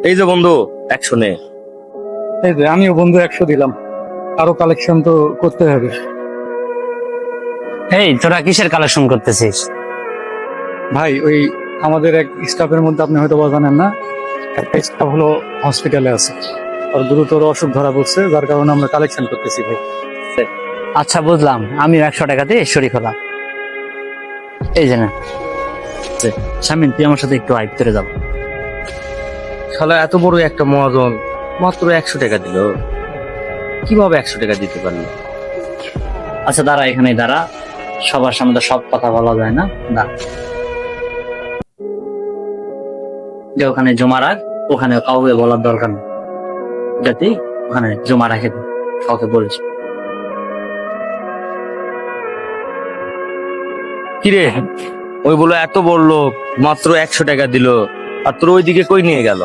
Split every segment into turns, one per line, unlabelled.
এই যে বন্ধু 100 নে।
এই যে আমিও বন্ধু 100 দিলাম, আরো কালেকশন তো করতে হবে।
এই তোরা কিসের কালেকশন করতেছিস?
ভাই ওই আমাদের এক স্টাফের মধ্যে আপনি হয়তো বা জানেন না, একটা স্টাফ হলো হসপিটালে আছে, আর গুরুতর অসুখ ধরা পড়ছে, যার কারণে আমরা কালেকশন করতেছি ভাই।
আচ্ছা বুঝলাম, আমি 100 টাকা দিয়ে শরীর হলাম। এই যে না শামিন, তুই আমার সাথে একটু আয়, ভিতরে যাবো।
শালা এত বড় একটা মহাজন মাত্র 100 টাকা দিল, কিভাবে 100 টাকা দিতে পারলো?
আচ্ছা দাঁড়া, এখানে দাঁড়া, সবার সামনে তো সব কথা বলা যায় না, দাঁড়া। যে ওখানে জমা রাখ, ওখানে কাউকে বলার দরকার নেই, যাতে ওখানে জমা রাখে দে, কাউকে বলিস।
কিরে, ওই বলো এত বড় লোক মাত্র 100 টাকা দিল, আর তোর ওইদিকে কই নিয়ে গেল?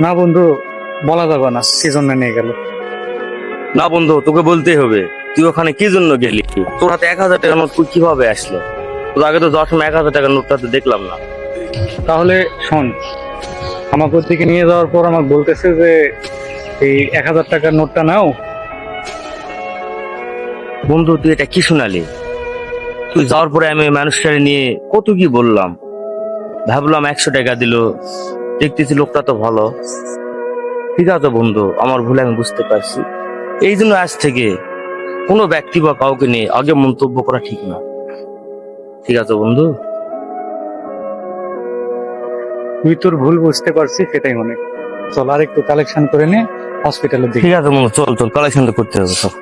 না বন্ধু, বলা যাবে না, সেজন্য নিয়ে গেল।
না বন্ধু, তোকে বলতেই হবে, তুই ওখানে কি জন্য গেলি? তোর হাতে 1000 টাকার নোট কিভাবে আসলো? তোর আগে তো যাওয়ার সময় 1000 টাকার নোটটা তো দেখলাম না।
তাহলে শোন, আমাকে ওর দিকে নিয়ে যাওয়ার পর আমাকে বলতেছে যে এই 1000 টাকার নোটটা নাও।
বন্ধু তুই এটা কি শোনালি? তুই যাওয়ার পরে আমি ওই মানুষটারে নিয়ে কত কি বললাম, ভাবলাম 100 টাকা দিল, দেখতেছি লোকটা তো ভালো। ঠিক আছে বন্ধু, আমার ভুল আমি বুঝতে পারছি। এই জন্য আজ থেকে কোনো ব্যক্তি বা কাউকে নিয়ে আগে মন্তব্য করা ঠিক না। ঠিক আছে বন্ধু?
তুই তোর ভুল বুঝতে পারছিস, সেটাই অনেক। চল আর একটু কালেকশন করে নে হসপিটালের দিকে।
ঠিক আছে বন্ধু, চল চল, কালেকশন করতে হবে সব।